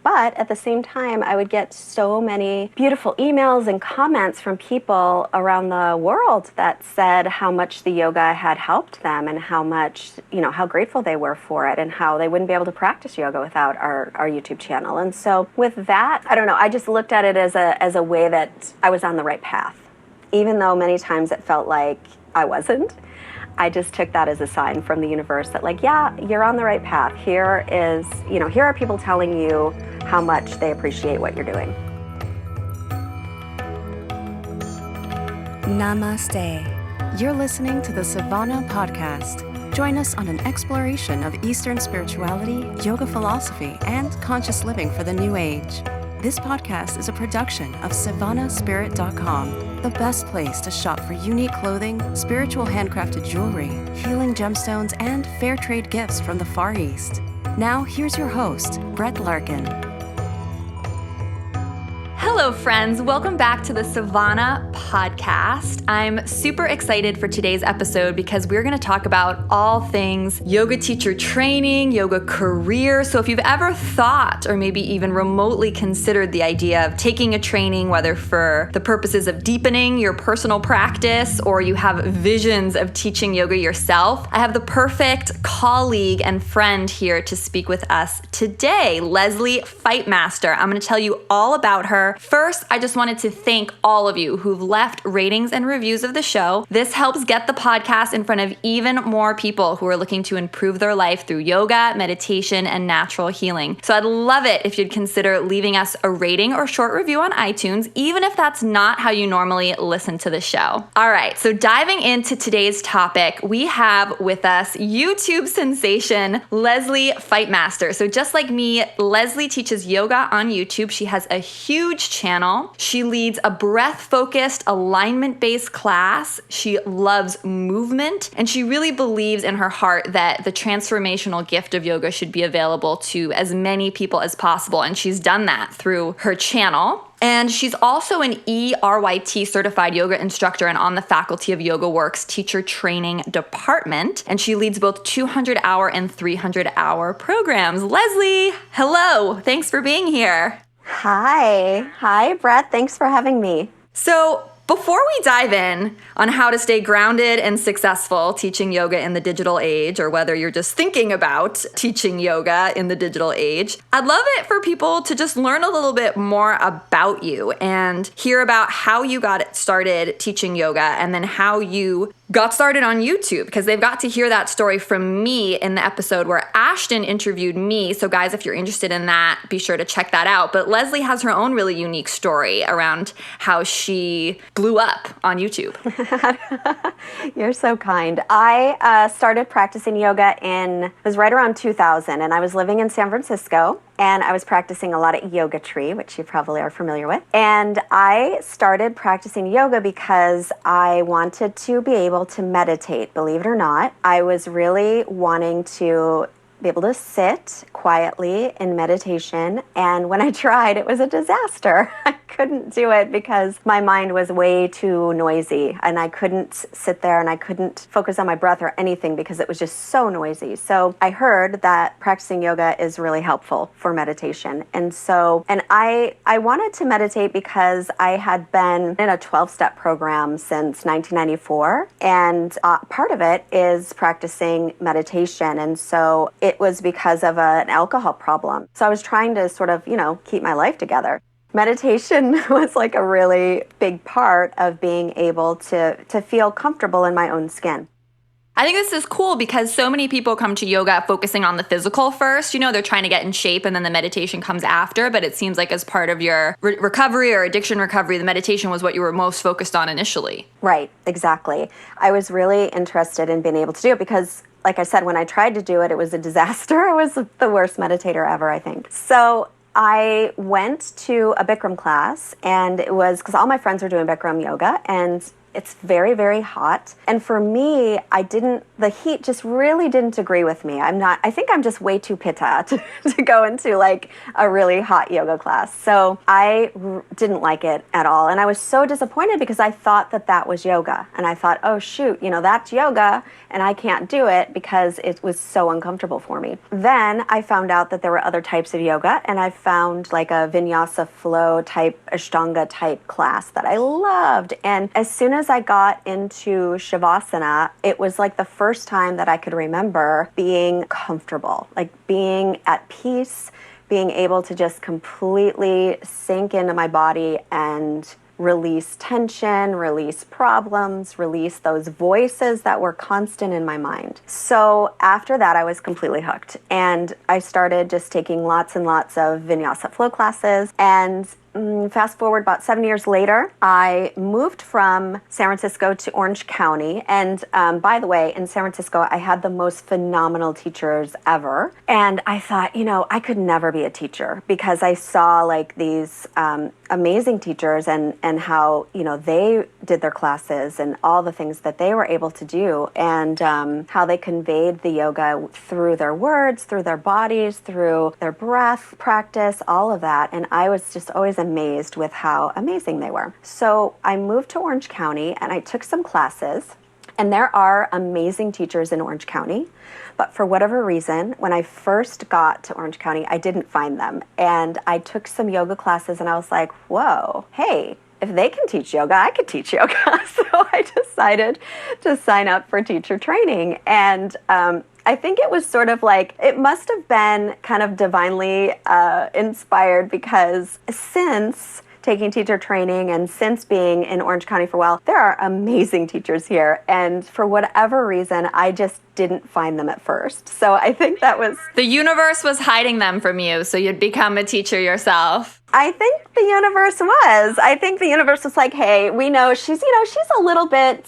But at the same time, I would get so many beautiful emails and comments from people around the world that said how much the yoga had helped them and how much, how grateful they were for it and how they wouldn't be able to practice yoga without our YouTube channel. And so with that, I don't know, I just looked at it as a way that I was on the right path. Even though many times it felt like I wasn't. I just took that as a sign from the universe that yeah, you're on the right path. Here are people telling you how much they appreciate what you're doing. Namaste. You're listening to the Savannah Podcast. Join us on an exploration of Eastern spirituality, yoga philosophy, and conscious living for the new age. This podcast is a production of SavannahSpirit.com, the best place to shop for unique clothing, spiritual handcrafted jewelry, healing gemstones, and fair trade gifts from the Far East. Now, here's your host, Brett Larkin. Hello, friends. Welcome back to the Savannah Podcast. I'm super excited for today's episode because we're going to talk about all things yoga teacher training, yoga career. So if you've ever thought or maybe even remotely considered the idea of taking a training, whether for the purposes of deepening your personal practice or you have visions of teaching yoga yourself, I have the perfect colleague and friend here to speak with us today, Lesley Fightmaster. I'm going to tell you all about her. First, I just wanted to thank all of you who've left ratings and reviews of the show. This helps get the podcast in front of even more people who are looking to improve their life through yoga, meditation, and natural healing. So I'd love it if you'd consider leaving us a rating or short review on iTunes, even if that's not how you normally listen to the show. All right, so diving into today's topic, we have with us YouTube sensation, Lesley Fightmaster. So just like me, Lesley teaches yoga on YouTube. She has a huge channel. She leads a breath-focused, alignment-based class. She loves movement, and she really believes in her heart that the transformational gift of yoga should be available to as many people as possible, and she's done that through her channel. And she's also an E-RYT certified yoga instructor and on the faculty of YogaWorks teacher training department. And she leads both 200-hour and 300-hour programs. Lesley, hello. Thanks for being here. Hi, Brett. Thanks for having me. So before we dive in on how to stay grounded and successful teaching yoga in the digital age, or whether you're just thinking about teaching yoga in the digital age, I'd love it for people to just learn a little bit more about you and hear about how you got started teaching yoga and then how you got started on YouTube, because they've got to hear that story from me in the episode where Ashton interviewed me. So guys, if you're interested in that, be sure to check that out. But Lesley has her own really unique story around how she blew up on YouTube. You're so kind. I started practicing yoga it was right around 2000, and I was living in San Francisco. And I was practicing a lot at YogaTree, which you probably are familiar with. And I started practicing yoga because I wanted to be able to meditate, believe it or not. I was really wanting to be able to sit quietly in meditation. And when I tried, it was a disaster. I couldn't do it because my mind was way too noisy, and I couldn't sit there and I couldn't focus on my breath or anything because it was just so noisy. So I heard that practicing yoga is really helpful for meditation. And I wanted to meditate because I had been in a 12-step program since 1994. And part of it is practicing meditation. And so it was because of an alcohol problem. So I was trying to sort of, keep my life together. Meditation was like a really big part of being able to feel comfortable in my own skin. I think this is cool because so many people come to yoga focusing on the physical first. They're trying to get in shape and then the meditation comes after. But it seems like as part of your recovery or addiction recovery, the meditation was what you were most focused on initially. Right, exactly. I was really interested in being able to do it because, like I said, when I tried to do it, it was a disaster. I was the worst meditator ever, I think. So I went to a Bikram class, and it was because all my friends were doing Bikram yoga, and it's very, very hot. And for me, I didn't the heat just really didn't agree with me. I think I'm just way too pitta to go into like a really hot yoga class. So I didn't like it at all. And I was so disappointed because I thought that was yoga. And I thought, oh shoot, that's yoga and I can't do it because it was so uncomfortable for me. Then I found out that there were other types of yoga, and I found like a vinyasa flow type, Ashtanga type class that I loved. And as soon as I got into Shavasana, it was like the first time that I could remember being comfortable, like being at peace, being able to just completely sink into my body and release tension, release problems, release those voices that were constant in my mind. So after that, I was completely hooked. And I started just taking lots and lots of vinyasa flow classes. And fast forward about 7 years later, I moved from San Francisco to Orange County. And by the way, in San Francisco, I had the most phenomenal teachers ever. And I thought, I could never be a teacher because I saw like these amazing teachers and how, they did their classes and all the things that they were able to do, and how they conveyed the yoga through their words, through their bodies, through their breath practice, all of that. And I was just always amazed with how amazing they were. So I moved to Orange County and I took some classes, and there are amazing teachers in Orange County. But for whatever reason, when I first got to Orange County, I didn't find them. And I took some yoga classes and I was like, whoa, hey, if they can teach yoga, I could teach yoga. So I decided to sign up for teacher training. And I think it was sort of like, it must have been kind of divinely inspired, because since taking teacher training and since being in Orange County for a while, there are amazing teachers here. And for whatever reason, I just didn't find them at first. So I think that was... The universe was hiding them from you, so you'd become a teacher yourself. I think the universe was. I think the universe was like, hey, we know she's a little bit,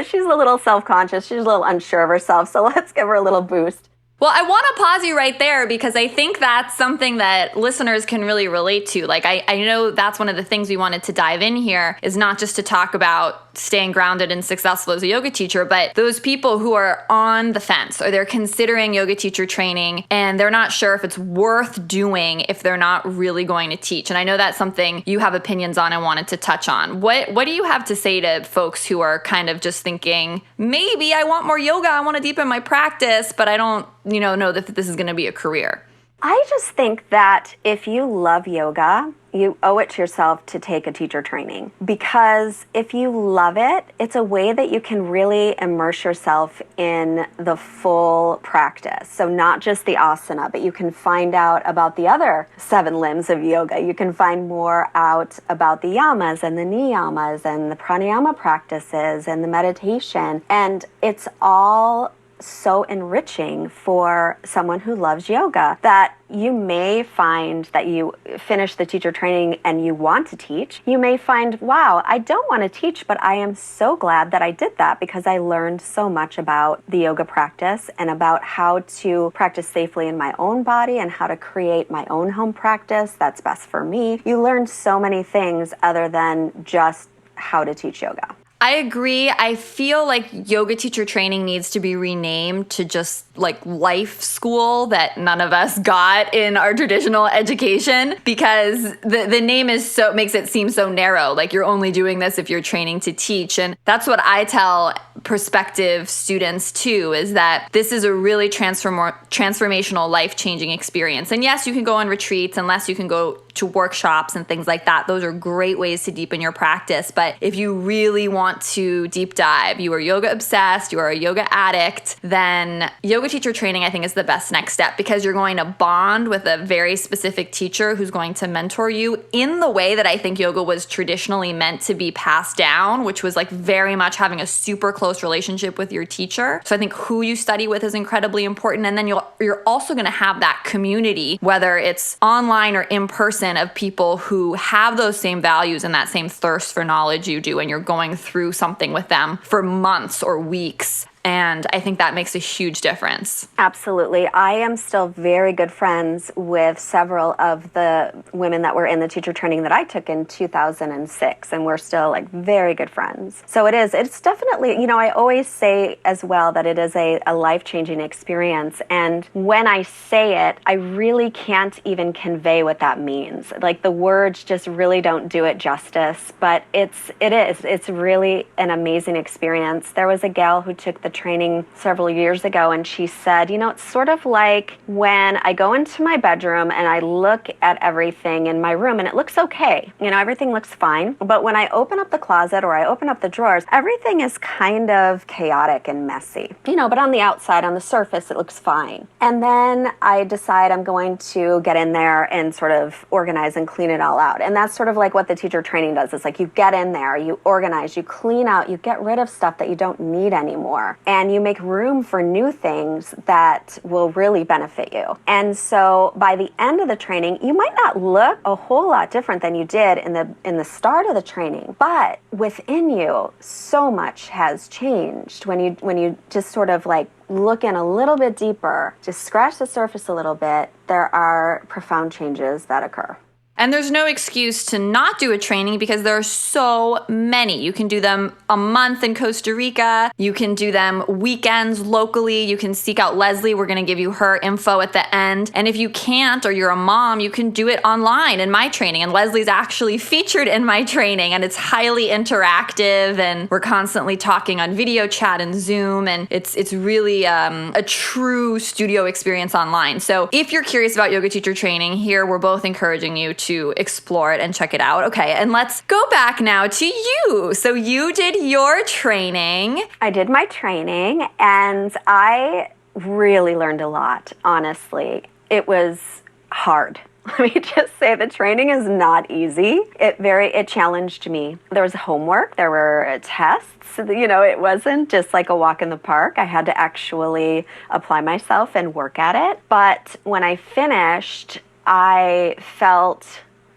she's a little self-conscious. She's a little unsure of herself. So let's give her a little boost. Well, I want to pause you right there because I think that's something that listeners can really relate to. Like, I know that's one of the things we wanted to dive in here, is not just to talk about staying grounded and successful as a yoga teacher, but those people who are on the fence or they're considering yoga teacher training and they're not sure if it's worth doing if they're not really going to teach. And I know that's something you have opinions on and wanted to touch on. What do you have to say to folks who are kind of just thinking, maybe I want more yoga, I want to deepen my practice, but I don't know that this is going to be a career? I just think that if you love yoga, you owe it to yourself to take a teacher training, because if you love it, it's a way that you can really immerse yourself in the full practice. So not just the asana, but you can find out about the other 7 limbs of yoga. You can find more out about the yamas and the niyamas and the pranayama practices and the meditation. And it's all so enriching for someone who loves yoga, that you may find that you finish the teacher training and you want to teach. You may find, wow, I don't want to teach, but I am so glad that I did that because I learned so much about the yoga practice and about how to practice safely in my own body and how to create my own home practice that's best for me. You learn so many things other than just how to teach yoga. I agree. I feel like yoga teacher training needs to be renamed to just like life school that none of us got in our traditional education, because the name is makes it seem so narrow. Like you're only doing this if you're training to teach. And that's what I tell prospective students too, is that this is a really transformational, life-changing experience. And yes, you can go on retreats, unless you can go to workshops and things like that. Those are great ways to deepen your practice. But if you really want to deep dive, you are yoga obsessed, you are a yoga addict, then yoga teacher training, I think, is the best next step, because you're going to bond with a very specific teacher who's going to mentor you in the way that I think yoga was traditionally meant to be passed down, which was like very much having a super close relationship with your teacher. So I think who you study with is incredibly important. And then you're also going to have that community, whether it's online or in person, of people who have those same values and that same thirst for knowledge you do, and you're going through something with them for months or weeks. And I think that makes a huge difference. Absolutely. I am still very good friends with several of the women that were in the teacher training that I took in 2006, and we're still like very good friends. So it's definitely, I always say as well that it is a life-changing experience. And when I say it, I really can't even convey what that means. Like the words just really don't do it justice, but it's really an amazing experience. There was a gal who took the training several years ago, and she said, it's sort of like when I go into my bedroom and I look at everything in my room and it looks okay. Everything looks fine. But when I open up the closet or I open up the drawers, everything is kind of chaotic and messy. But on the outside, on the surface, it looks fine. And then I decide I'm going to get in there and sort of organize and clean it all out. And that's sort of like what the teacher training does. It's like you get in there, you organize, you clean out, you get rid of stuff that you don't need anymore. And you make room for new things that will really benefit you. And so by the end of the training, you might not look a whole lot different than you did in the start of the training, but within you, so much has changed when you just sort of like look in a little bit deeper, just scratch the surface a little bit. There are profound changes that occur. And there's no excuse to not do a training because there are so many. You can do them a month in Costa Rica. You can do them weekends locally. You can seek out Lesley. We're going to give you her info at the end. And if you can't, or you're a mom, you can do it online in my training. And Lesley's actually featured in my training, and it's highly interactive. And we're constantly talking on video chat and Zoom. And it's really a true studio experience online. So if you're curious about yoga teacher training, here we're both encouraging you to explore it and check it out. Okay, and let's go back now to you. So you did your training. I did my training, and I really learned a lot, honestly. It was hard. Let me just say the training is not easy. It challenged me. There was homework, there were tests. It wasn't just like a walk in the park. I had to actually apply myself and work at it. But when I finished, I felt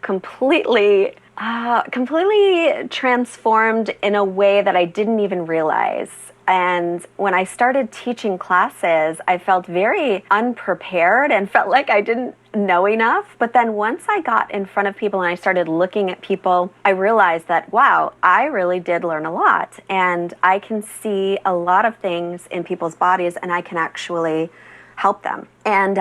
completely transformed in a way that I didn't even realize. And when I started teaching classes, I felt very unprepared and felt like I didn't know enough. But then once I got in front of people and I started looking at people, I realized that, wow, I really did learn a lot. And I can see a lot of things in people's bodies, and I can actually help them. And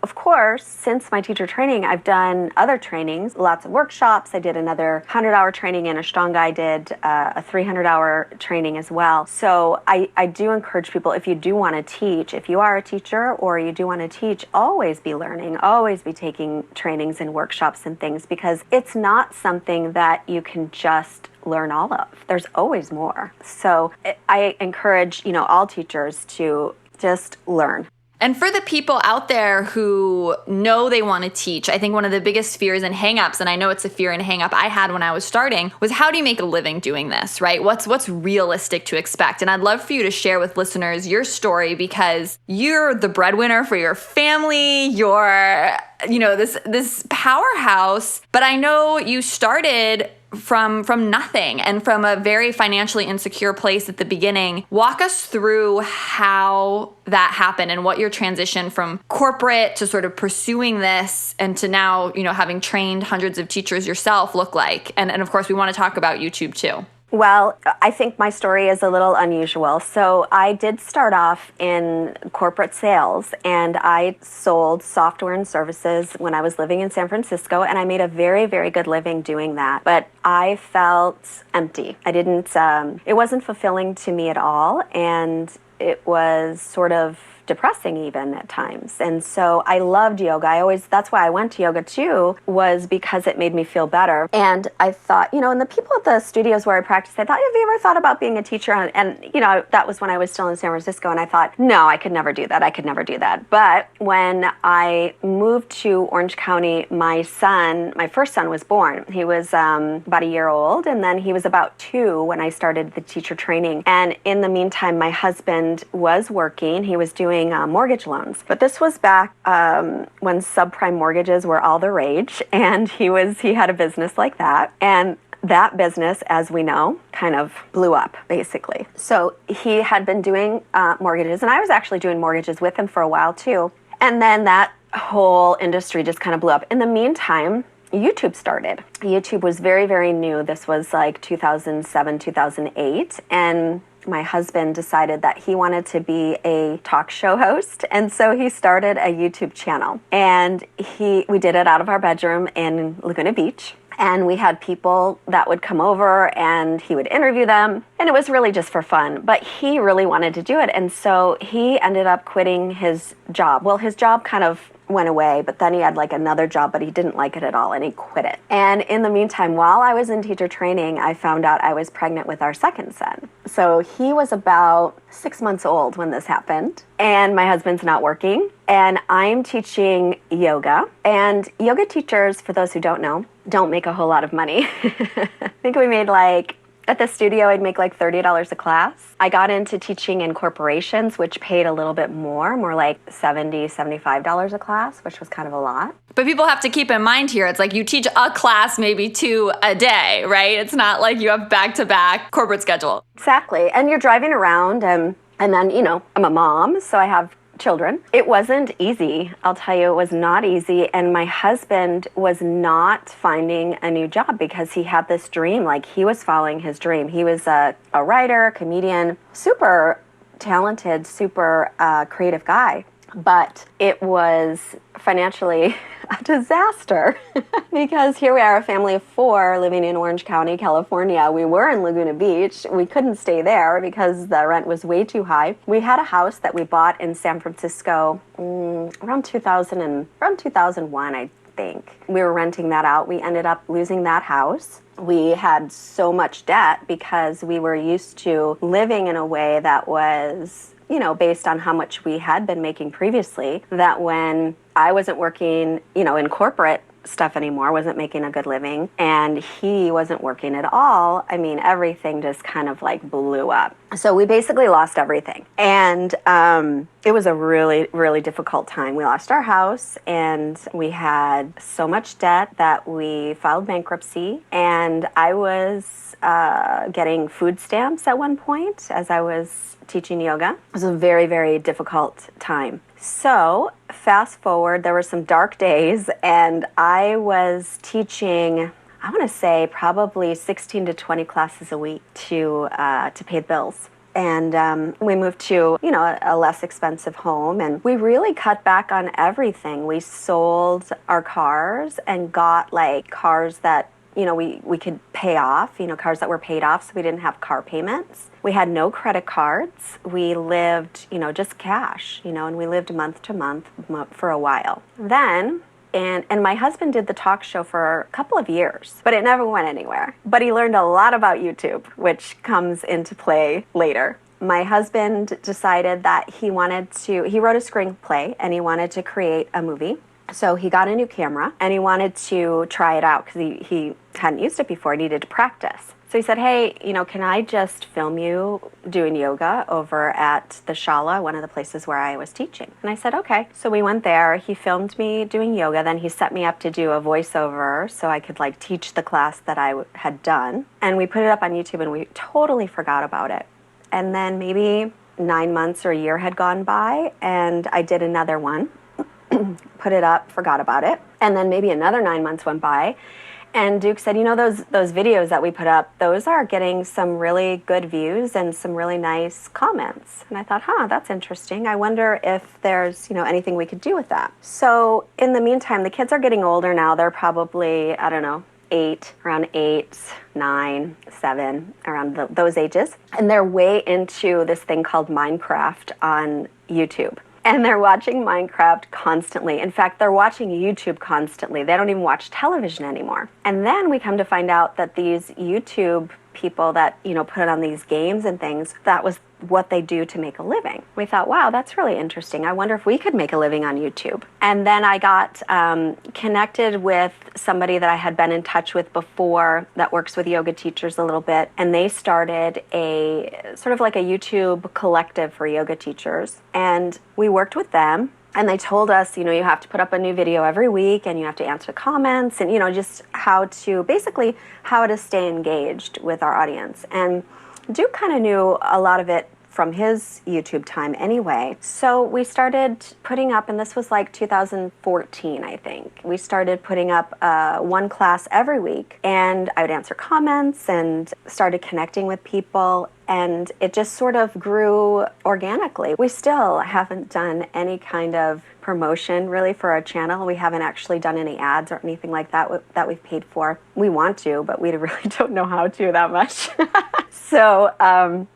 of course, since my teacher training, I've done other trainings, lots of workshops. I did another 100-hour training in Ashtanga. I did a 300-hour training as well. So I do encourage people, if you do want to teach, if you are a teacher or you do want to teach, always be learning, always be taking trainings and workshops and things, because it's not something that you can just learn all of. There's always more. So I encourage, all teachers to just learn. And for the people out there who know they want to teach, I think one of the biggest fears and hangups, and I know it's a fear and hangup I had when I was starting, was how do you make a living doing this, right? What's realistic to expect? And I'd love for you to share with listeners your story, because you're the breadwinner for your family, you're, this powerhouse, but I know you started from nothing and from a very financially insecure place at the beginning. Walk us through how that happened and what your transition from corporate to sort of pursuing this and to now, having trained hundreds of teachers yourself look like. And of course, we want to talk about YouTube too. Well, I think my story is a little unusual. So I did start off in corporate sales, and I sold software and services when I was living in San Francisco, and I made a very, very good living doing that. But I felt empty. It wasn't fulfilling to me at all, and it was sort of depressing even at times. And so I loved yoga. That's why I went to yoga too, was because it made me feel better. And I thought, and the people at the studios where I practiced, I thought, have you ever thought about being a teacher? And that was when I was still in San Francisco, and I thought, no, I could never do that. But when I moved to Orange County, my first son was born. He was about a year old, and then he was about 2 when I started the teacher training. And in the meantime, my husband was working. He was doing mortgage loans. But this was back when subprime mortgages were all the rage, and he had a business like that. And that business, as we know, kind of blew up, basically. So he had been doing mortgages, and I was actually doing mortgages with him for a while too. And then that whole industry just kind of blew up. In the meantime, YouTube started. YouTube was very, very new. This was like 2007, 2008. And my husband decided that he wanted to be a talk show host. And so he started a YouTube channel. And we did it out of our bedroom in Laguna Beach. And we had people that would come over and he would interview them. And it was really just for fun. But he really wanted to do it. And so he ended up quitting his job. Well, his job kind of went away, but then he had like another job, but he didn't like it at all and he quit it. And in the meantime, while I was in teacher training, I found out I was pregnant with our second son. So he was about 6 months old when this happened, and my husband's not working, and I'm teaching yoga. And yoga teachers, for those who don't know, don't make a whole lot of money. I think we made at the studio, I'd make like $30 a class. I got into teaching in corporations, which paid a little bit more like $70, $75 a class, which was kind of a lot. But people have to keep in mind here, it's like you teach a class, maybe 2 a day, right? It's not like you have back-to-back corporate schedule. Exactly. And you're driving around, and then, I'm a mom, so I have children. It wasn't easy. I'll tell you, it was not easy. And my husband was not finding a new job because he had this dream, like he was following his dream. He was a writer, comedian, super talented, super creative guy. But it was financially a disaster because here we are, a family of 4 living in Orange County, California. We were in Laguna Beach. We couldn't stay there because the rent was way too high. We had a house that we bought in San Francisco around 2001, I think. We were renting that out. We ended up losing that house. We had so much debt because we were used to living in a way that was based on how much we had been making previously, that when I wasn't working, in corporate stuff anymore, wasn't making a good living, and he wasn't working at all, everything just kind of like blew up. So we basically lost everything. And it was a really, really difficult time. We lost our house, and we had so much debt that we filed bankruptcy, and I was getting food stamps at one point as I was teaching yoga. It was a very, very difficult time. So fast forward, there were some dark days, and I was teaching, I want to say probably 16 to 20 classes a week to pay the bills. And we moved to, a less expensive home, and we really cut back on everything. We sold our cars and got cars that we could pay off, cars that were paid off, so we didn't have car payments. We had no credit cards. We lived, just cash, and we lived month to month for a while. Then, and my husband did the talk show for a couple of years, but it never went anywhere. But he learned a lot about YouTube, which comes into play later. My husband decided that he wrote a screenplay and he wanted to create a movie. So he got a new camera and he wanted to try it out because he hadn't used it before, needed to practice. So he said, hey, can I just film you doing yoga over at the Shala, one of the places where I was teaching? And I said, okay. So we went there. He filmed me doing yoga. Then he set me up to do a voiceover so I could teach the class that I had done. And we put it up on YouTube and we totally forgot about it. And then maybe 9 months or a year had gone by and I did another one. Put it up, forgot about it. And then maybe another 9 months went by. And Duke said, those videos that we put up, those are getting some really good views and some really nice comments. And I thought, that's interesting. I wonder if there's, anything we could do with that. So in the meantime, the kids are getting older now. They're probably, around 8, 9, 7, around those ages. And they're way into this thing called Minecraft on YouTube. And they're watching Minecraft constantly. In fact, they're watching YouTube constantly. They don't even watch television anymore. And then we come to find out that these YouTube people that, put on these games and things, that was what they do to make a living. We thought, wow, that's really interesting. I wonder if we could make a living on YouTube. And then I got connected with somebody that I had been in touch with before that works with yoga teachers a little bit. And they started a sort of like a YouTube collective for yoga teachers. And we worked with them. And they told us, you have to put up a new video every week and you have to answer comments and, just how to stay engaged with our audience. And Duke kind of knew a lot of it from his YouTube time anyway. So we started putting up, and this was like 2014, I think. We started putting up one class every week, and I would answer comments and started connecting with people, and it just sort of grew organically. We still haven't done any kind of promotion really for our channel. We haven't actually done any ads or anything like that that we've paid for. We want to, but we really don't know how to that much. So,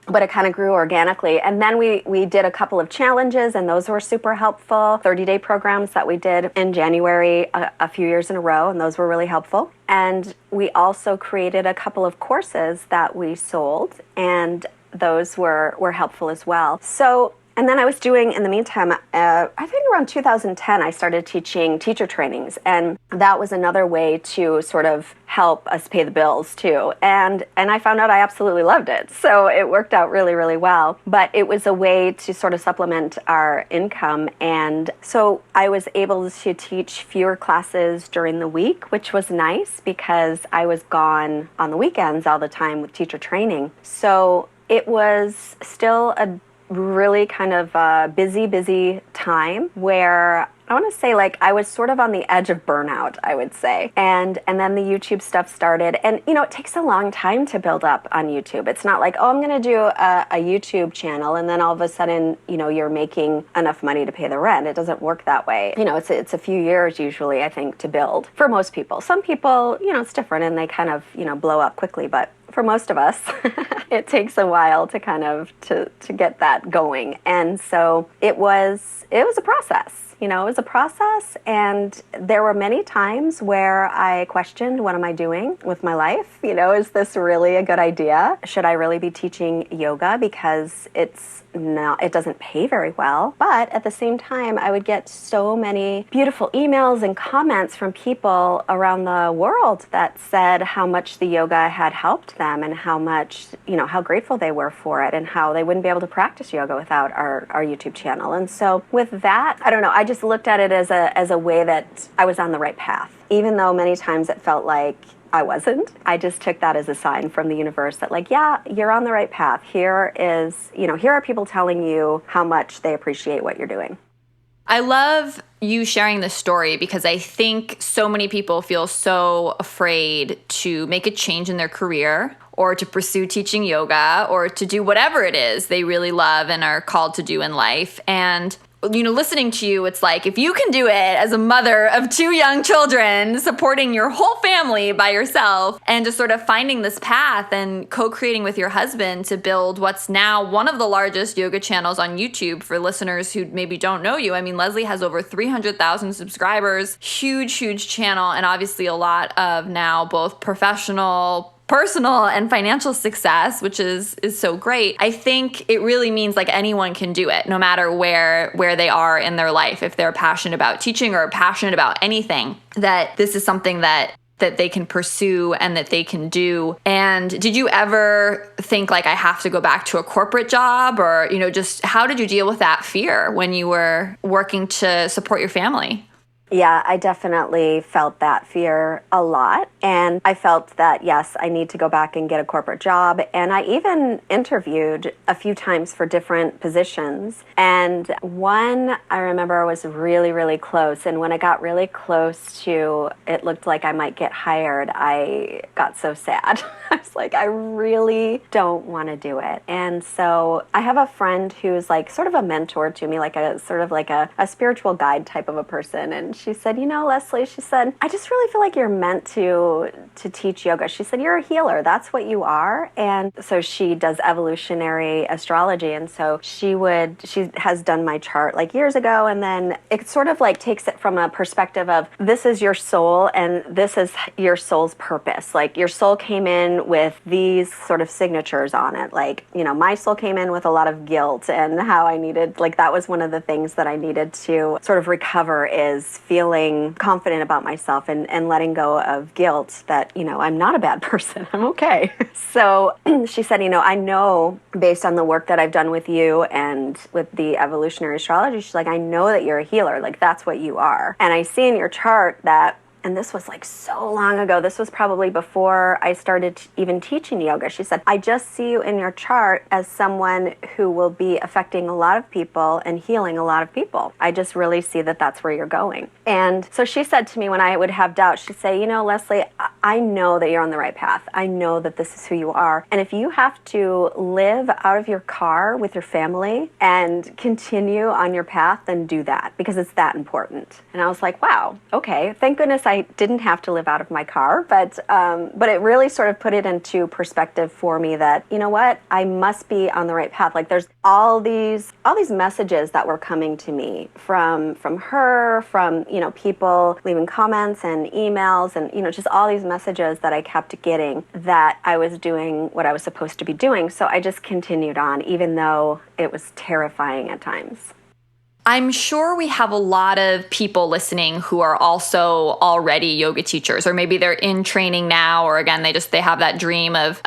but it kind of grew organically. And then we did a couple of challenges, and those were super helpful. 30-day programs that we did in January a few years in a row, and those were really helpful. And we also created a couple of courses that we sold, and those were helpful as well. So, and then I was doing, in the meantime, I think around 2010, I started teaching teacher trainings, and that was another way to sort of help us pay the bills too. And I found out I absolutely loved it. So it worked out really, really well. But it was a way to sort of supplement our income. And so I was able to teach fewer classes during the week, which was nice because I was gone on the weekends all the time with teacher training. So it was still a really kind of busy time where I want to say I was sort of on the edge of burnout, I would say. And then the YouTube stuff started. And, it takes a long time to build up on YouTube. It's not like, oh, I'm going to do a YouTube channel and then all of a sudden, you're making enough money to pay the rent. It doesn't work that way. It's a few years usually, I think, to build for most people. Some people, it's different and they kind of, blow up quickly. But for most of us, it takes a while to kind of to get that going. And so it was a process. It was a process, and there were many times where I questioned, what am I doing with my life? Is this really a good idea? Should I really be teaching yoga? Because it doesn't pay very well. But at the same time, I would get so many beautiful emails and comments from people around the world that said how much the yoga had helped them and how much, how grateful they were for it and how they wouldn't be able to practice yoga without our YouTube channel. And so with that, I don't know, I just looked at it as a way that I was on the right path. Even though many times it felt like I wasn't. I just took that as a sign from the universe that yeah, you're on the right path. Here are people telling you how much they appreciate what you're doing. I love you sharing this story because I think so many people feel so afraid to make a change in their career or to pursue teaching yoga or to do whatever it is they really love and are called to do in life. And listening to you, it's like if you can do it as a mother of 2 young children, supporting your whole family by yourself, and just sort of finding this path and co-creating with your husband to build what's now one of the largest yoga channels on YouTube for listeners who maybe don't know you. I mean, Lesley has over 300,000 subscribers, huge channel, and obviously a lot of now both professional, personal, and financial success, which is so great. I think it really means anyone can do it, no matter where they are in their life. If they're passionate about teaching or passionate about anything, that this is something that they can pursue and that they can do. And did you ever think I have to go back to a corporate job, or just how did you deal with that fear when you were working to support your family? Yeah, I definitely felt that fear a lot. And I felt that, yes, I need to go back and get a corporate job. And I even interviewed a few times for different positions. And one I remember was really, really close. And when I got really close to it looked like I might get hired, I got so sad. I was like, I really don't want to do it. And so I have a friend who's sort of a mentor to me, a spiritual guide type of a person. And she said, Lesley, she said, I just really feel like you're meant to teach yoga. She said, you're a healer. That's what you are. And so she does evolutionary astrology. And so she has done my chart years ago. And then it sort of takes it from a perspective of this is your soul and this is your soul's purpose. Your soul came in with these sort of signatures on it. My soul came in with a lot of guilt and how I needed, that was one of the things that I needed to sort of recover is feeling confident about myself and letting go of guilt. felt that, I'm not a bad person. I'm okay. So she said, I know based on the work that I've done with you and with the evolutionary astrology, she's like, I know that you're a healer. Like, that's what you are. And I see in your chart that, and this was like so long ago, this was probably before I started even teaching yoga. She said, I just see you in your chart as someone who will be affecting a lot of people and healing a lot of people. I just really see that that's where you're going. And so she said to me when I would have doubts, she'd say, Lesley, I know that you're on the right path. I know that this is who you are. And if you have to live out of your car with your family and continue on your path, then do that, because it's that important. And I was like, wow, okay, thank goodness I didn't have to live out of my car, but it really sort of put it into perspective for me that, you know what, I must be on the right path. Like, there's all these messages that were coming to me from her, from, people leaving comments and emails and, just all these messages that I kept getting that I was doing what I was supposed to be doing. So I just continued on, even though it was terrifying at times. I'm sure we have a lot of people listening who are also already yoga teachers, or maybe they're in training now, or again, they have that dream of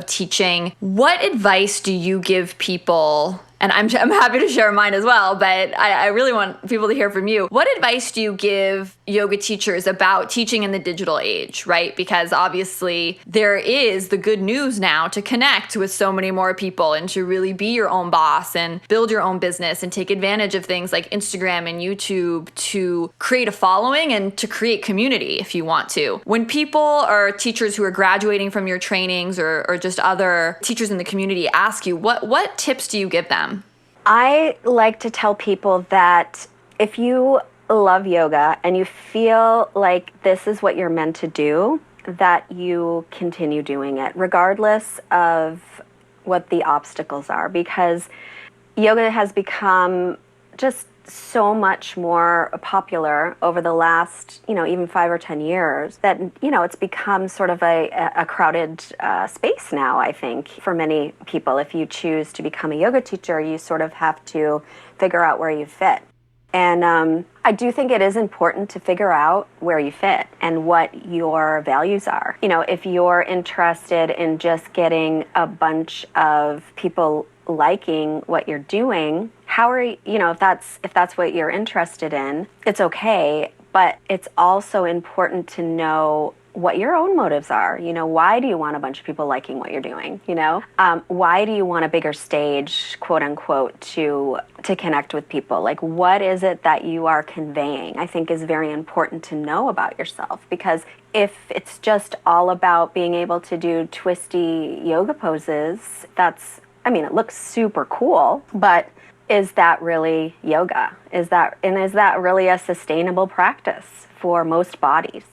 teaching. What advice do you give people? And I'm happy to share mine as well, but I really want people to hear from you. What advice do you give yoga teachers about teaching in the digital age, right? Because obviously there is the good news now to connect with so many more people and to really be your own boss and build your own business and take advantage of things like Instagram and YouTube to create a following and to create community if you want to. When people or teachers who are graduating from your trainings or just other teachers in the community ask you, what tips do you give them? I like to tell people that if you love yoga and you feel like this is what you're meant to do, that you continue doing it, regardless of what the obstacles are, because yoga has become just so much more popular over the last, even 5 or 10 years that, it's become sort of a crowded space now, I think, for many people. If you choose to become a yoga teacher, you sort of have to figure out where you fit. And I do think it is important to figure out where you fit and what your values are. If you're interested in just getting a bunch of people liking what you're doing, how are you, if that's what you're interested in, it's okay, but it's also important to know what your own motives are. Why do you want a bunch of people liking what you're doing? Why do you want a bigger stage, quote unquote, to connect with people? Like, what is it that you are conveying? I think is very important to know about yourself, because if it's just all about being able to do twisty yoga poses, it looks super cool, but is that really yoga? Is that really a sustainable practice for most bodies?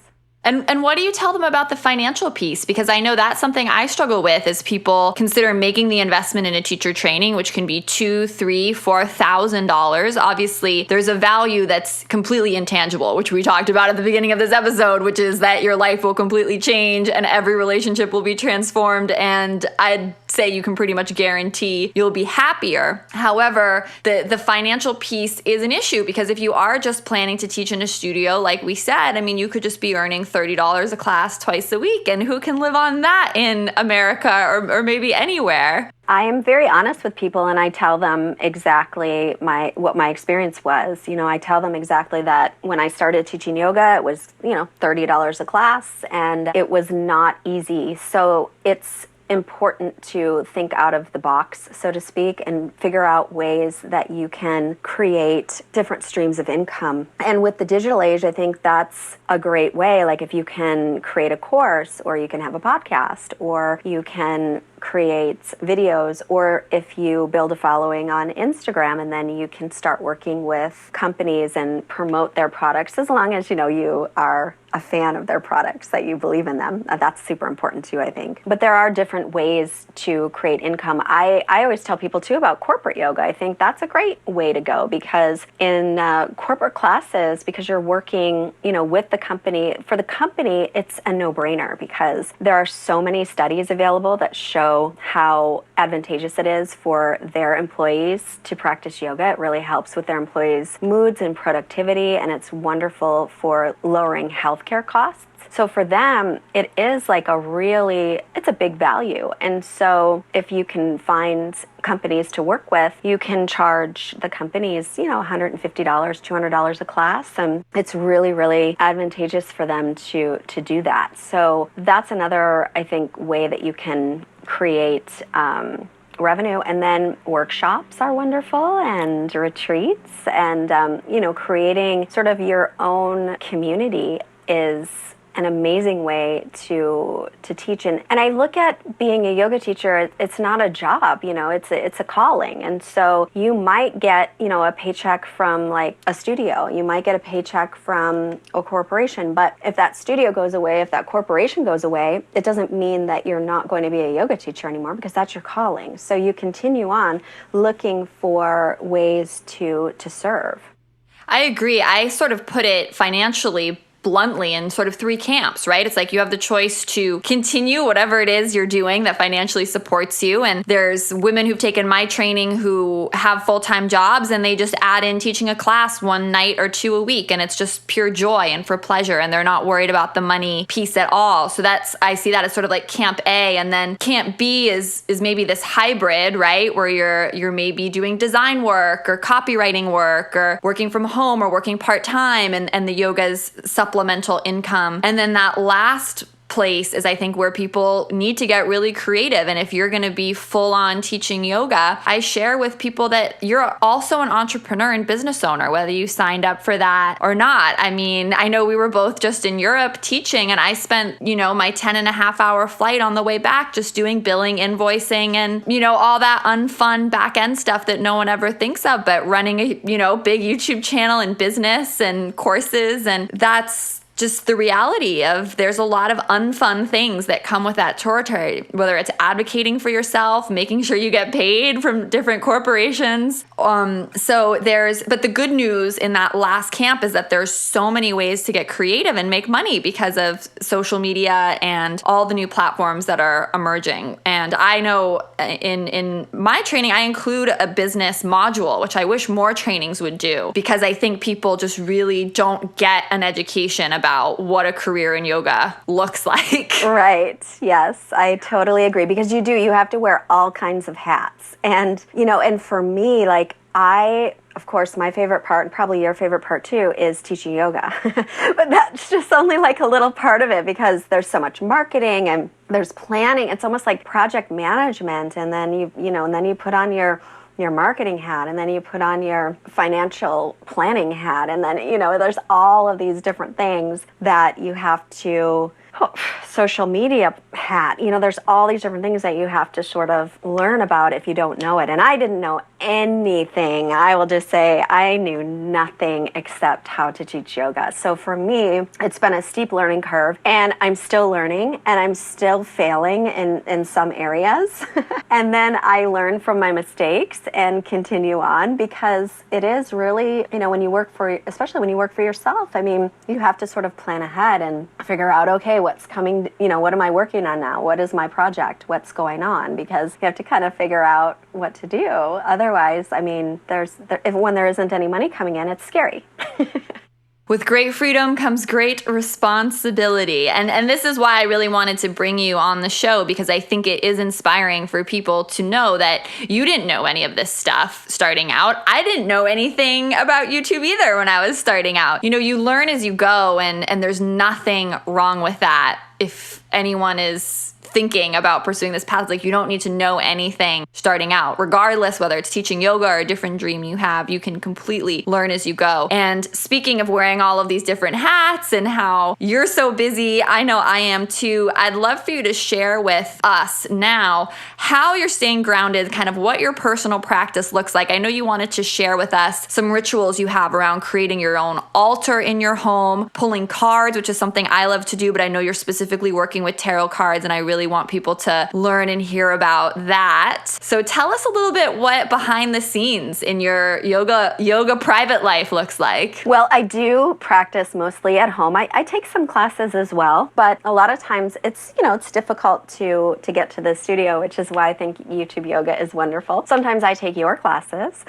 And what do you tell them about the financial piece? Because I know that's something I struggle with as people consider making the investment in a teacher training, which can be $2,000, $3,000, $4,000. Obviously, there's a value that's completely intangible, which we talked about at the beginning of this episode, which is that your life will completely change and every relationship will be transformed. And I'd say you can pretty much guarantee you'll be happier. However, the financial piece is an issue, because if you are just planning to teach in a studio, like we said, you could just be earning $30 a class twice a week. And who can live on that in America or maybe anywhere? I am very honest with people, and I tell them exactly what my experience was. I tell them exactly that when I started teaching yoga, it was, $30 a class, and it was not easy. So it's important to think out of the box, so to speak, and figure out ways that you can create different streams of income. And with the digital age, I think that's a great way. Like, if you can create a course, or you can have a podcast, or you can create videos, or if you build a following on Instagram, and then you can start working with companies and promote their products, as long as you are a fan of their products, that you believe in them. That's super important too, I think. But there are different ways to create income. I always tell people too about corporate yoga. I think that's a great way to go, because in corporate classes, because you're working, with the company, for the company, it's a no-brainer, because there are so many studies available that show show how advantageous it is for their employees to practice yoga. It really helps with their employees' moods and productivity, and it's wonderful for lowering healthcare costs. So for them, it is like it's a big value. And so if you can find companies to work with, you can charge the companies, $150, $200 a class. And it's really, really advantageous for them to do that. So that's another, I think, way that you can create revenue. And then workshops are wonderful, and retreats, and creating sort of your own community is an amazing way to teach. And I look at being a yoga teacher, it's not a job, it's a calling. And so you might get, a paycheck from like a studio, you might get a paycheck from a corporation, but if that studio goes away, if that corporation goes away, it doesn't mean that you're not going to be a yoga teacher anymore, because that's your calling. So you continue on looking for ways to serve. I agree. I sort of put it financially bluntly in sort of three camps, right? It's like you have the choice to continue whatever it is you're doing that financially supports you. And there's women who've taken my training who have full-time jobs, and they just add in teaching a class one night or two a week, and it's just pure joy and for pleasure, and they're not worried about the money piece at all. So I see that as sort of like camp A. And then camp B is maybe this hybrid, right? Where you're maybe doing design work or copywriting work or working from home or working part-time, and the yoga's supplemental income. And then that last place is, I think, where people need to get really creative. And if you're going to be full on teaching yoga, I share with people that you're also an entrepreneur and business owner, whether you signed up for that or not. I mean, I know we were both just in Europe teaching, and I spent, my 10.5-hour flight on the way back just doing billing, invoicing, and, all that unfun back end stuff that no one ever thinks of, but running a, big YouTube channel and business and courses. And that's just the reality of there's a lot of unfun things that come with that territory, whether it's advocating for yourself, making sure you get paid from different corporations. But the good news in that last camp is that there's so many ways to get creative and make money because of social media and all the new platforms that are emerging. And I know in my training, I include a business module, which I wish more trainings would do, because I think people just really don't get an education about what a career in yoga looks like. Right. Yes, I totally agree, because you have to wear all kinds of hats. And, and for me, like of course, my favorite part, and probably your favorite part too, is teaching yoga. But that's just only like a little part of it, because there's so much marketing and there's planning. It's almost like project management. And then you put on your marketing hat, and then you put on your financial planning hat, and then, there's all of these different things that you have to, social media hat, there's all these different things that you have to sort of learn about if you don't know it. And I didn't know anything. I will just say I knew nothing except how to teach yoga. So for me, it's been a steep learning curve, and I'm still learning, and I'm still failing in some areas. And then I learn from my mistakes and continue on, because it is really, especially when you work for yourself, I mean, you have to sort of plan ahead and figure out, okay, what's coming, what am I working on now? What is my project? What's going on? Because you have to kind of figure out what to do. Otherwise, I mean, when there isn't any money coming in, it's scary. With great freedom comes great responsibility. And this is why I really wanted to bring you on the show, because I think it is inspiring for people to know that you didn't know any of this stuff starting out. I didn't know anything about YouTube either when I was starting out. You learn as you go, and there's nothing wrong with that. If anyone is thinking about pursuing this path, like, you don't need to know anything starting out, regardless whether it's teaching yoga or a different dream you have. You can completely learn as you go. And speaking of wearing all of these different hats and how you're so busy, I know I am too, I'd love for you to share with us now how you're staying grounded, kind of what your personal practice looks like. I know you wanted to share with us some rituals you have around creating your own altar in your home, pulling cards, which is something I love to do, but I know you're specifically working working with tarot cards, and I really want people to learn and hear about that. So tell us a little bit what behind the scenes in your yoga private life looks like. Well, I do practice mostly at home. I take some classes as well, but a lot of times it's difficult to get to the studio, which is why I think YouTube yoga is wonderful. Sometimes I take your classes.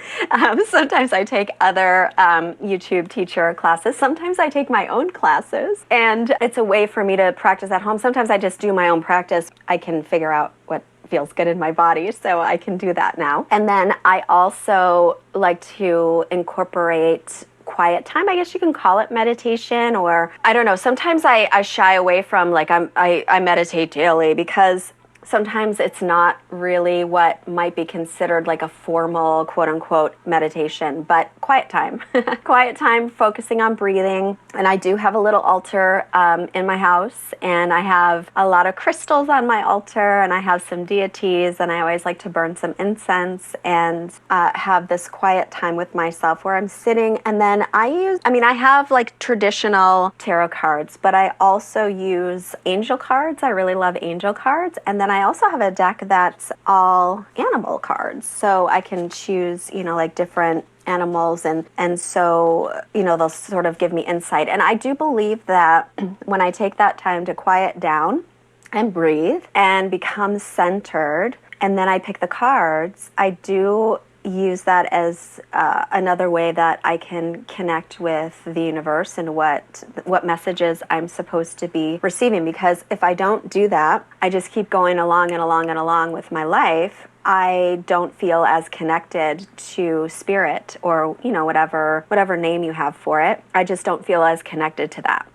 Sometimes I take other YouTube teacher classes. Sometimes I take my own classes, and it's a way for me to practice at home. Sometimes I just do my own practice. I can figure out what feels good in my body, so I can do that now. And then I also like to incorporate quiet time. I guess you can call it meditation, or I don't know. Sometimes I shy away from I meditate daily, because sometimes it's not really what might be considered like a formal quote unquote meditation, but quiet time. Quiet time focusing on breathing. And I do have a little altar in my house, and I have a lot of crystals on my altar, and I have some deities, and I always like to burn some incense and have this quiet time with myself where I'm sitting. And then I have like traditional tarot cards, but I also use angel cards. I really love angel cards. And then I also have a deck that's all animal cards. So I can choose, like different animals, and so they'll sort of give me insight. And I do believe that when I take that time to quiet down and breathe and become centered, and then I pick the cards, I do use that as another way that I can connect with the universe and what messages I'm supposed to be receiving. Because if I don't do that, I just keep going along and along and along with my life, I don't feel as connected to spirit, or whatever name you have for it. I just don't feel as connected to that.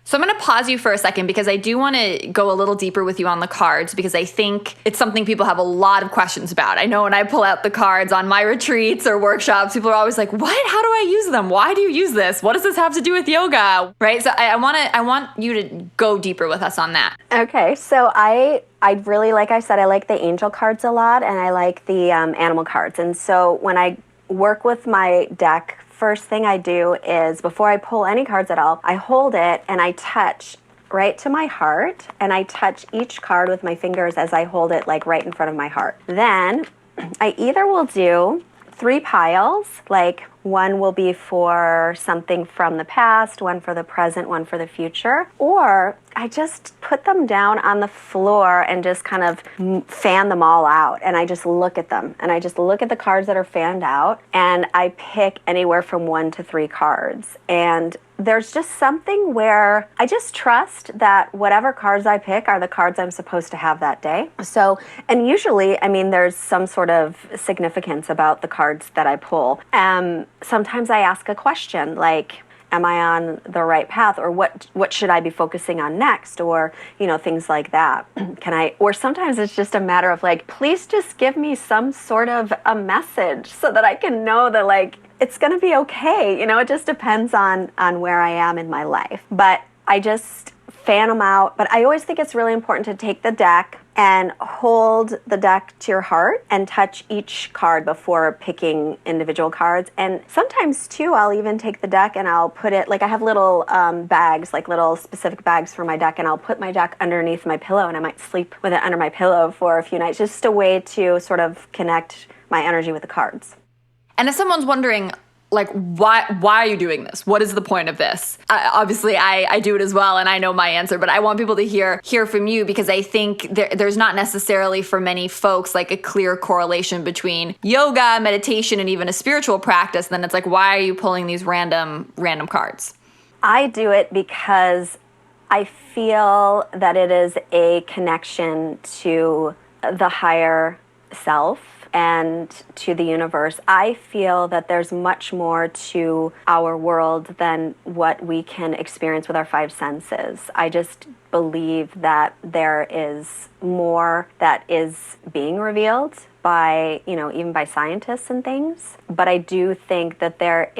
So I'm going to pause you for a second, because I do want to go a little deeper with you on the cards, because I think it's something people have a lot of questions about. I know when I pull out the cards on my retreats or workshops, people are always like, what? How do I use them? Why do you use this? What does this have to do with yoga? Right? So I want you to go deeper with us on that. Okay. So I really, like I said, I like the angel cards a lot, and I like the animal cards. And so when I work with my deck, first thing I do is, before I pull any cards at all, I hold it and I touch right to my heart, and I touch each card with my fingers as I hold it, like right in front of my heart. Then I either will do 3 piles, like one will be for something from the past, one for the present, one for the future, or I just put them down on the floor and just kind of fan them all out, and I just look at them, and I just look at the cards that are fanned out, and I pick anywhere from 1 to 3 cards. And there's just something where I just trust that whatever cards I pick are the cards I'm supposed to have that day. So, and usually, there's some sort of significance about the cards that I pull. Sometimes I ask a question like, am I on the right path, or what should I be focusing on next, or things like that. Or sometimes it's just a matter of like, please just give me some sort of a message so that I can know that like it's going to be okay. It just depends on where I am in my life. But I just fan them out. But I always think it's really important to take the deck and hold the deck to your heart and touch each card before picking individual cards. And sometimes too, I'll even take the deck and I'll put it, like I have little bags, like little specific bags for my deck, and I'll put my deck underneath my pillow, and I might sleep with it under my pillow for a few nights, just a way to sort of connect my energy with the cards. And if someone's wondering, like, why are you doing this? What is the point of this? Obviously, I do it as well, and I know my answer, but I want people to hear from you, because I think there's not necessarily for many folks like a clear correlation between yoga, meditation, and even a spiritual practice. Then it's like, why are you pulling these random cards? I do it because I feel that it is a connection to the higher self and to the universe. I feel that there's much more to our world than what we can experience with our 5 senses. I just believe that there is more that is being revealed by, even by scientists and things. But I do think that there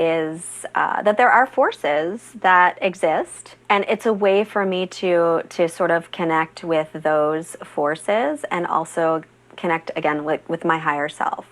are forces that exist, and it's a way for me to sort of connect with those forces and also connect again with my higher self.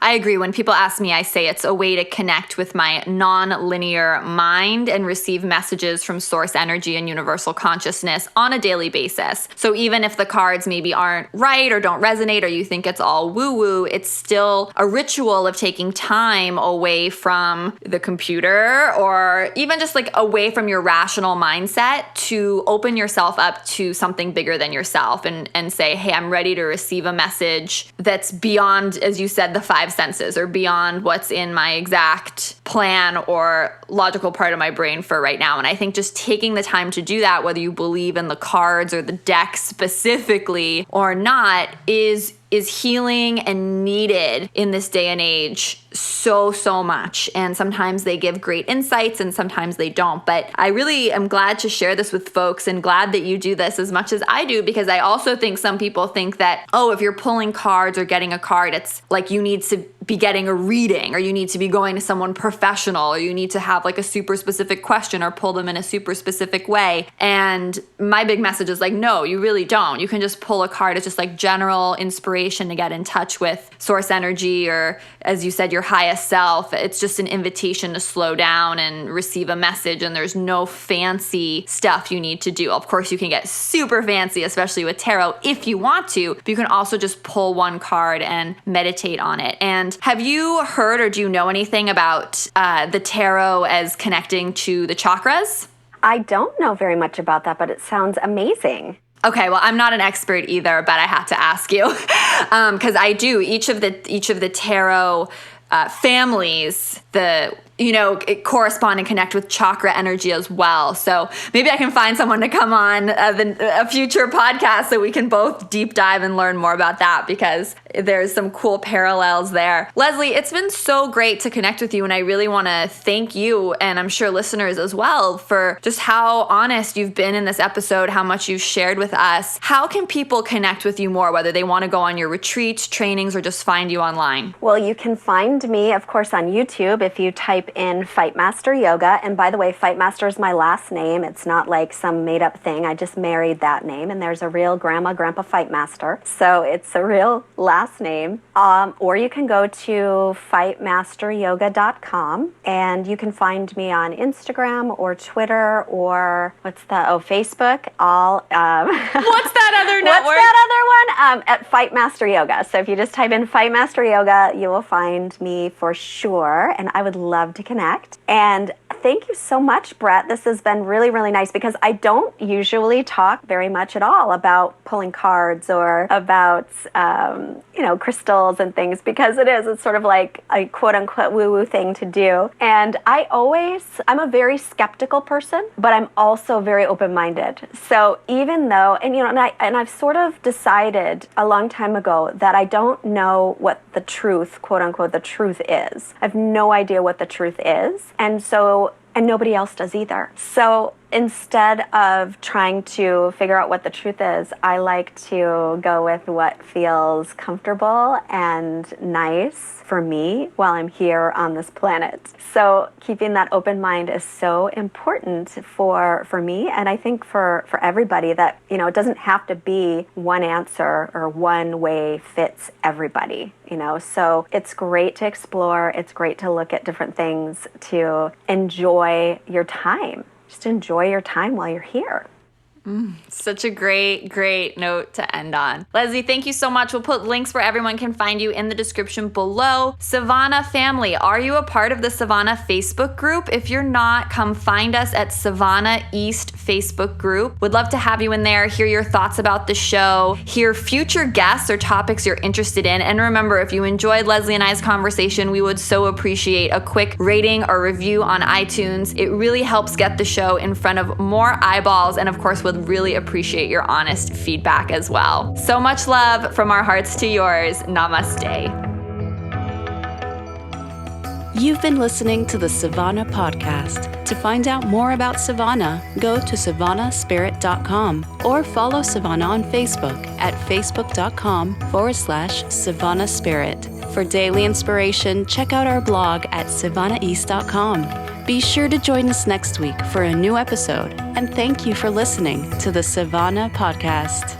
I agree. When people ask me, I say it's a way to connect with my non-linear mind and receive messages from source energy and universal consciousness on a daily basis. So even if the cards maybe aren't right or don't resonate or you think it's all woo-woo, it's still a ritual of taking time away from the computer or even just like away from your rational mindset to open yourself up to something bigger than yourself and say, hey, I'm ready to receive a message that's beyond, as you said, the five senses or beyond what's in my exact plan or logical part of my brain for right now. And I think just taking the time to do that, whether you believe in the cards or the deck specifically or not, is healing and needed in this day and age so much. And sometimes they give great insights and sometimes they don't. But I really am glad to share this with folks and glad that you do this as much as I do, because I also think some people think that, oh, if you're pulling cards or getting a card, it's like you need to be getting a reading or you need to be going to someone professional or you need to have like a super specific question or pull them in a super specific way. And my big message is like, no, you really don't. You can just pull a card. It's just like general inspiration to get in touch with source energy or, as you said, your highest self. It's just an invitation to slow down and receive a message, and there's no fancy stuff you need to do. Of course, you can get super fancy, especially with tarot, if you want to, but you can also just pull one card and meditate on it. And have you heard or do you know anything about the tarot as connecting to the chakras? I don't know very much about that, but it sounds amazing. Okay, well, I'm not an expert either, but I have to ask you because I do each of the tarot families, it correspond and connect with chakra energy as well. So maybe I can find someone to come on a future podcast so we can both deep dive and learn more about that, because there's some cool parallels there. Lesley, it's been so great to connect with you, and I really want to thank you, and I'm sure listeners as well, for just how honest you've been in this episode, how much you've shared with us. How can people connect with you more, whether they want to go on your retreats, trainings, or just find you online? Well, you can find me, of course, on YouTube if you type in Fightmaster Yoga. And by the way, Fightmaster is my last name. It's not like some made-up thing. I just married that name, and there's a real grandpa Fightmaster. So it's a real last name. Or you can go to fightmasteryoga.com, and you can find me on Instagram or Twitter or Facebook. What's that other network? What's that other one? At Fightmaster Yoga. So if you just type in Fightmaster Yoga, you will find me for sure. And I would love to connect. And thank you so much, Brett. This has been really, really nice, because I don't usually talk very much at all about pulling cards or about, crystals and things, because it's sort of like a quote unquote woo-woo thing to do. And I'm a very skeptical person, but I'm also very open-minded. So even though, I've sort of decided a long time ago that I don't know what the truth, quote unquote, the truth is. I have no idea what the truth is. And nobody else does either. So instead of trying to figure out what the truth is, I like to go with what feels comfortable and nice for me while I'm here on this planet. So keeping that open mind is so important for me, and I think for everybody, that it doesn't have to be one answer or one way fits everybody. So it's great to explore. It's great to look at different things, to enjoy your time. Just enjoy your time while you're here. Such a great note to end on. Lesley, thank you so much. We'll put links where everyone can find you in the description below. Savannah family, are you a part of the Savannah Facebook group? If you're not, come find us at Savannah East Facebook group. Would love to have you in there, hear your thoughts about the show, hear future guests or topics you're interested in. And remember, if you enjoyed Lesley and I's conversation, we would so appreciate a quick rating or review on iTunes. It really helps get the show in front of more eyeballs, and of course, would really appreciate your honest feedback as well. So much love from our hearts to yours. Namaste. You've been listening to the Savannah Podcast. To find out more about Savannah, go to savannahspirit.com or follow Savannah on Facebook at facebook.com/Savannah Spirit. For daily inspiration, check out our blog at savannaeast.com. Be sure to join us next week for a new episode, and thank you for listening to the Savannah Podcast.